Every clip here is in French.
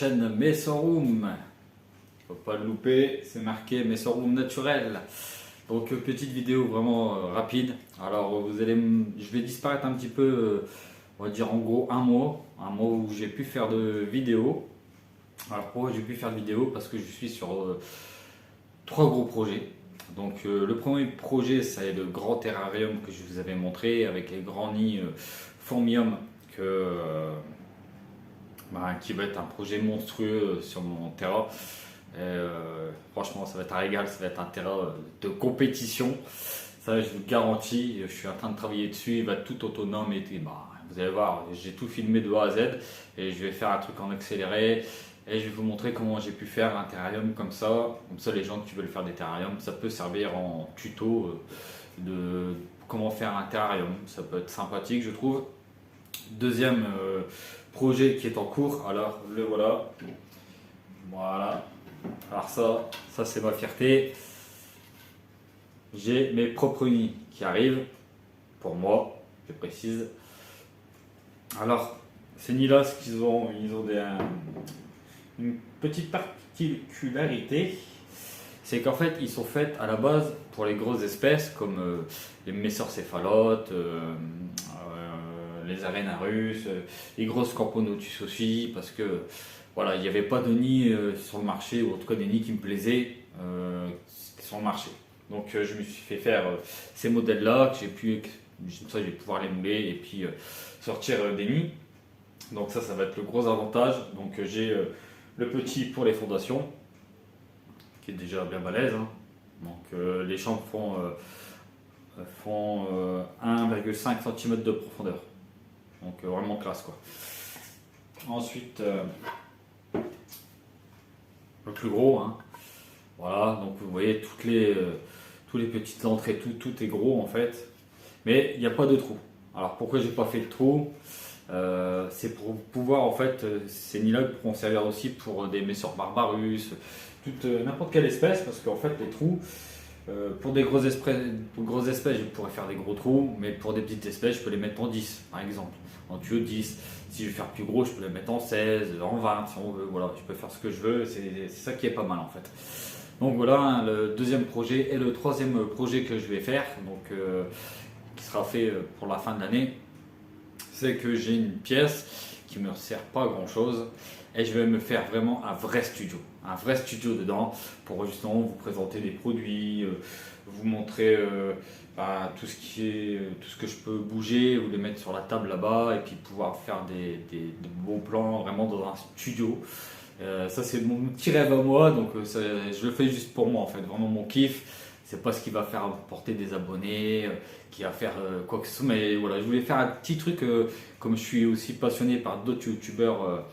chaîne Messorum. Faut pas le louper, c'est marqué Messorum naturel. Donc petite vidéo vraiment rapide. Alors je vais disparaître un petit peu, on va dire en gros un mois où j'ai pu faire de vidéos. Alors pourquoi j'ai pu faire de vidéos? Parce que je suis sur trois gros projets. Donc le premier projet, c'est le grand terrarium que je vous avais montré avec les grands nids Formium qui va être un projet monstrueux sur mon terrain. Franchement, ça va être un régal, ça va être un terrain de compétition. Ça, je vous le garantis. Je suis en train de travailler dessus, il va être tout autonome. Vous allez voir, j'ai tout filmé de A à Z et je vais faire un truc en accéléré. Et je vais vous montrer comment j'ai pu faire un terrarium comme ça. Comme ça, les gens qui veulent faire des terrariums, ça peut servir en tuto de comment faire un terrarium. Ça peut être sympathique, je trouve. Deuxième projet qui est en cours. Alors, le voilà. Voilà. Alors ça c'est ma fierté. J'ai mes propres nids qui arrivent. Pour moi, je précise. Alors, ces nids-là, ils ont une petite particularité, c'est qu'en fait ils sont faits à la base pour les grosses espèces comme les messors-céphalotes, les arénarus, les grosses camponotus aussi, parce que voilà, il n'y avait pas de nid sur le marché, ou en tout cas des nids qui me plaisaient sur le marché. Donc je me suis fait faire ces modèles-là, que ça je vais pouvoir les mouler et puis sortir des nids. Donc ça va être le gros avantage. Donc j'ai le petit pour les fondations, qui est déjà bien balèze. Hein. Donc les chambres font 1,5 cm de profondeur. Donc vraiment classe quoi. Ensuite, le plus gros. Hein. Voilà, donc vous voyez tous les petites entrées, tout est gros en fait. Mais il n'y a pas de trou. Alors pourquoi j'ai pas fait le trou? C'est pour pouvoir en fait, ces nids-là pourront servir aussi pour des messors barbarus, n'importe quelle espèce, parce qu'en fait les trous, pour des grosses espèces je pourrais faire des gros trous, mais pour des petites espèces je peux les mettre en 10 par exemple, en tuyau 10. Si je veux faire plus gros je peux les mettre en 16, en 20 si on veut, voilà, je peux faire ce que je veux, c'est ça qui est pas mal en fait. Donc voilà hein, le deuxième projet et le troisième projet que je vais faire, donc qui sera fait pour la fin de l'année. C'est que j'ai une pièce qui ne me sert pas à grand chose et je vais me faire vraiment un vrai studio dedans pour justement vous présenter des produits, vous montrer tout ce que je peux bouger, vous les mettre sur la table là-bas et puis pouvoir faire de beaux plans vraiment dans un studio. Ça c'est mon petit rêve à moi, donc je le fais juste pour moi en fait, vraiment mon kiff. C'est pas ce qui va faire porter des abonnés, qui va faire quoi que ce soit, mais voilà, je voulais faire un petit truc, comme je suis aussi passionné par d'autres youtubeurs,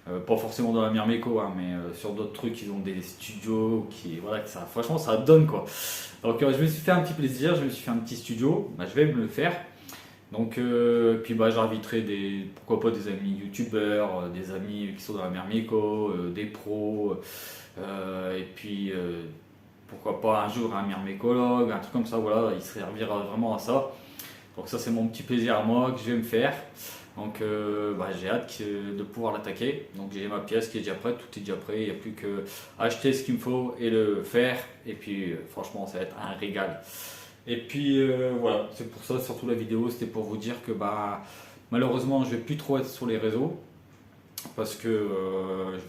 pas forcément dans la Myrmeco, hein, mais sur d'autres trucs, ils ont des studios voilà, que franchement ça donne quoi. Donc je me suis fait un petit plaisir, je me suis fait un petit studio, je vais me le faire. Donc puis j'inviterai pourquoi pas des amis youtubeurs, des amis qui sont dans la Myrmeco, des pros, et puis pourquoi pas un jour un myrmécologue, un truc comme ça, voilà, il servira vraiment à ça. Donc ça c'est mon petit plaisir à moi que je vais me faire. Donc j'ai hâte de pouvoir l'attaquer. Donc j'ai ma pièce qui est déjà prête, tout est déjà prêt, il n'y a plus qu'à acheter ce qu'il me faut et le faire. Et puis franchement ça va être un régal. Et puis voilà, c'est pour ça surtout la vidéo, c'était pour vous dire que malheureusement je vais plus trop être sur les réseaux. Parce que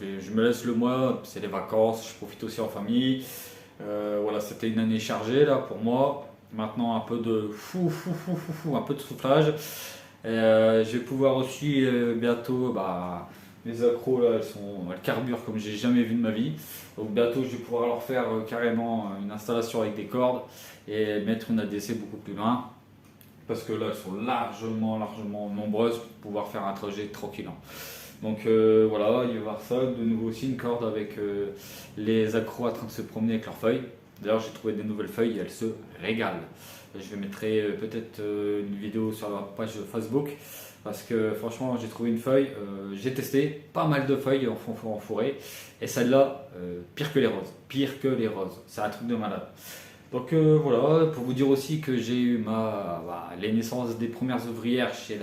je me laisse le mois, c'est les vacances, je profite aussi en famille. Voilà, c'était une année chargée là pour moi. Maintenant un peu de un peu de soufflage. Je vais pouvoir aussi bientôt, mes accros là, elles carburent comme j'ai jamais vu de ma vie. Donc bientôt je vais pouvoir leur faire carrément une installation avec des cordes et mettre une ADC beaucoup plus loin. Parce que là elles sont largement nombreuses pour pouvoir faire un trajet tranquille. Hein. Donc voilà, il va y avoir ça, de nouveau aussi une corde avec les accros en train de se promener avec leurs feuilles. D'ailleurs j'ai trouvé des nouvelles feuilles et elles se régalent. Je mettrai peut-être une vidéo sur la page Facebook parce que franchement j'ai trouvé une feuille, j'ai testé pas mal de feuilles en forêt et celle-là pire que les roses, c'est un truc de malade. Donc voilà, pour vous dire aussi que j'ai eu les naissances des premières ouvrières chez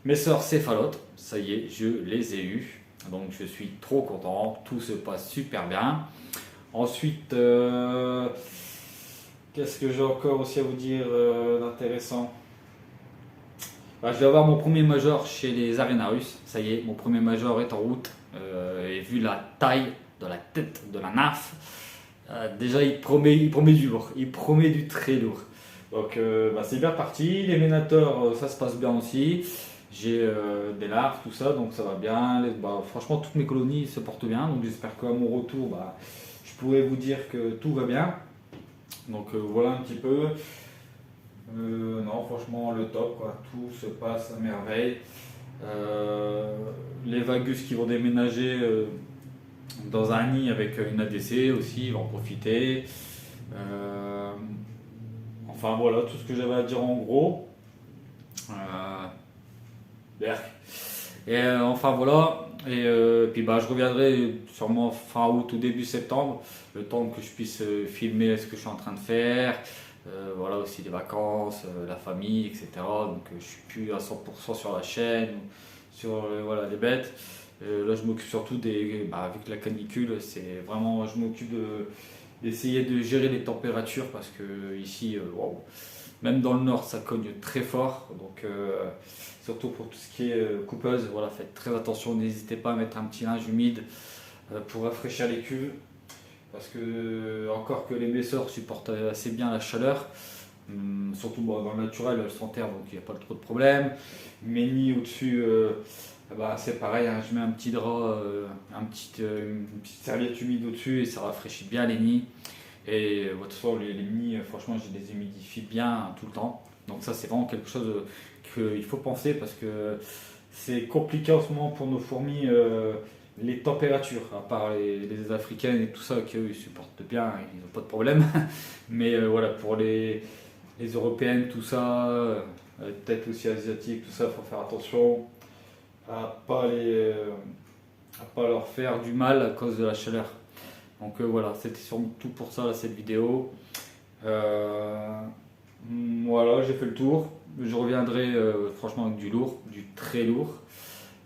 mes sœurs céphalotes, ça y est, je les ai eues. Donc je suis trop content, tout se passe super bien. Ensuite, qu'est-ce que j'ai encore aussi à vous dire d'intéressant? Bah, je vais avoir mon premier major chez les Arena Russes. Ça y est, mon premier major est en route. Et vu la taille de la tête de la NAF, déjà il promet du lourd. Il promet du très lourd. Donc bah, c'est bien parti. Les Ménators, ça se passe bien aussi. J'ai des larves, tout ça, donc ça va bien. Bah, franchement, toutes mes colonies se portent bien. Donc j'espère qu'à mon retour, bah, je pourrai vous dire que tout va bien. Donc voilà un petit peu. Non, franchement, le top, quoi. Tout se passe à merveille. Les Vagus qui vont déménager dans un nid avec une ADC aussi, ils vont en profiter. Euh, enfin voilà, tout ce que j'avais à dire en gros. Berk. Et enfin voilà. Et puis bah, je reviendrai sûrement fin août ou début septembre, le temps que je puisse filmer ce que je suis en train de faire. Voilà aussi les vacances, la famille, etc. Donc je suis plus à 100% sur la chaîne, sur voilà, les bêtes. Là je m'occupe surtout des. Bah, avec la canicule, c'est vraiment. Je m'occupe d'essayer de gérer les températures parce que ici, wow, même dans le nord, ça cogne très fort. Donc surtout pour tout ce qui est coupeuse, voilà, faites très attention, n'hésitez pas à mettre un petit linge humide pour rafraîchir les cuves. Parce que, encore que les messors supportent assez bien la chaleur, surtout bon, dans le naturel, elles sont en terre donc il n'y a pas trop de problème. Mes nids au-dessus, bah, c'est pareil, hein, je mets un petit drap, une petite serviette humide au-dessus et ça rafraîchit bien les nids. Et de toute façon, les nids, franchement, je les humidifie bien tout le temps. Donc, ça, c'est vraiment quelque chose qu'il faut penser parce que c'est compliqué en ce moment pour nos fourmis. Les températures, à part les africaines et tout ça, qu'eux ils supportent bien, ils n'ont pas de problème. Mais voilà, pour les européennes, tout ça, peut-être aussi asiatiques, tout ça, il faut faire attention à pas leur faire du mal à cause de la chaleur. Donc voilà, c'était surtout pour ça là, cette vidéo. Euh, voilà, j'ai fait le tour. Je reviendrai franchement avec du lourd, du très lourd.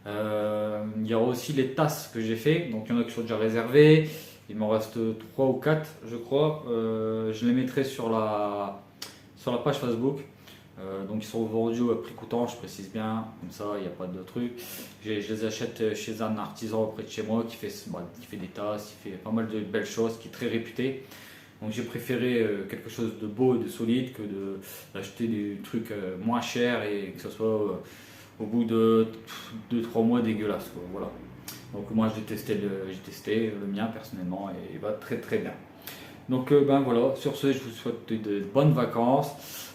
Il y aura aussi les tasses que j'ai fait, donc il y en a qui sont déjà réservées. Il m'en reste 3 ou 4 je crois. Je les mettrai sur la page Facebook. Donc ils sont vendus à prix coûtant, je précise bien, comme ça il n'y a pas de truc. Je les achète chez un artisan auprès de chez moi qui fait des tasses, qui fait pas mal de belles choses, qui est très réputé. Donc j'ai préféré quelque chose de beau et de solide que d'acheter des trucs moins chers et que ce soit au bout de 2-3 mois dégueulasse, quoi. Voilà. Donc moi j'ai testé le mien personnellement et il va très très bien. Donc ben voilà, sur ce je vous souhaite de bonnes vacances.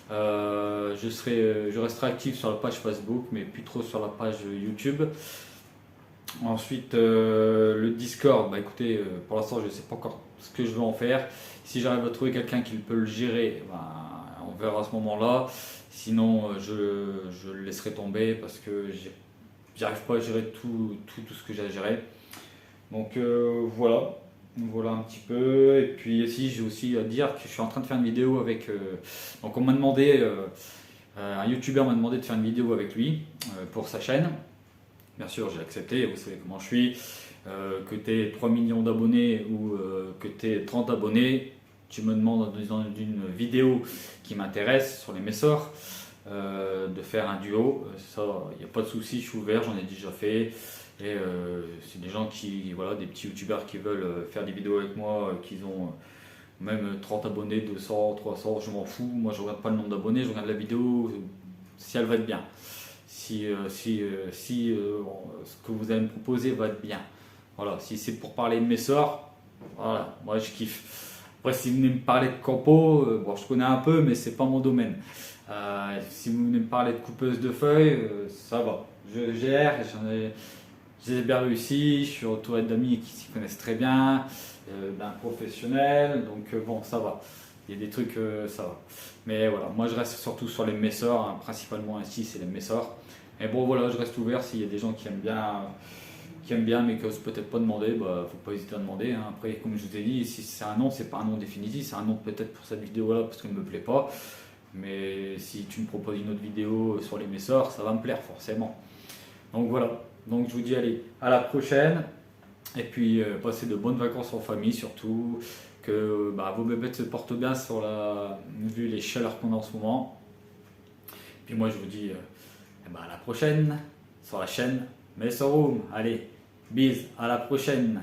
Je resterai actif sur la page Facebook mais plus trop sur la page YouTube. Ensuite le Discord, bah écoutez, pour l'instant je ne sais pas encore ce que je vais en faire. Si j'arrive à trouver quelqu'un qui peut le gérer, ben, on verra à ce moment-là. Sinon, je le laisserai tomber parce que j'arrive pas à gérer tout ce que j'ai à gérer. Donc voilà un petit peu. Et puis ici, j'ai aussi à dire que je suis en train de faire une vidéo avec. Donc on m'a demandé, un YouTuber m'a demandé de faire une vidéo avec lui pour sa chaîne. Bien sûr, j'ai accepté. Vous savez comment je suis. Que tu aies 3 millions d'abonnés ou que tu aies 30 abonnés, tu me demandes dans une vidéo qui m'intéresse sur les Messors de faire un duo. Ça, il n'y a pas de souci, je suis ouvert, j'en ai déjà fait. Et c'est des gens qui, voilà, des petits youtubeurs qui veulent faire des vidéos avec moi, qui ont même 30 abonnés, 200, 300, je m'en fous. Moi, je regarde pas le nombre d'abonnés, je regarde la vidéo si elle va être bien. Si ce que vous allez me proposer va être bien. Voilà, si c'est pour parler de mes sorts, voilà, moi je kiffe. Après, si vous venez me parler de campo, bon, je connais un peu, mais c'est pas mon domaine. Si vous venez me parler de coupeuse de feuilles, ça va. Je gère, j'ai bien réussi, je suis entouré d'amis qui s'y connaissent très bien, d'un professionnel, donc bon, ça va. Il y a des trucs, ça va. Mais voilà, moi je reste surtout sur les Messors, hein, principalement ici c'est les Messors. Mais bon, voilà, je reste ouvert s'il y a des gens qui aiment bien mais qui n'osent peut-être pas demander, bah faut pas hésiter à demander, hein. Après, comme je vous ai dit, si c'est un nom, c'est pas un nom définitif, c'est un nom peut-être pour cette vidéo là parce qu'elle ne me plaît pas. Mais si tu me proposes une autre vidéo sur les Messors, ça va me plaire forcément. Donc voilà. Donc je vous dis allez, à la prochaine. Et puis passez de bonnes vacances en famille surtout. Que vos bébés se portent bien vu les chaleurs qu'on a en ce moment. Puis moi je vous dis à la prochaine sur la chaîne Mesorum. Allez, bise, à la prochaine.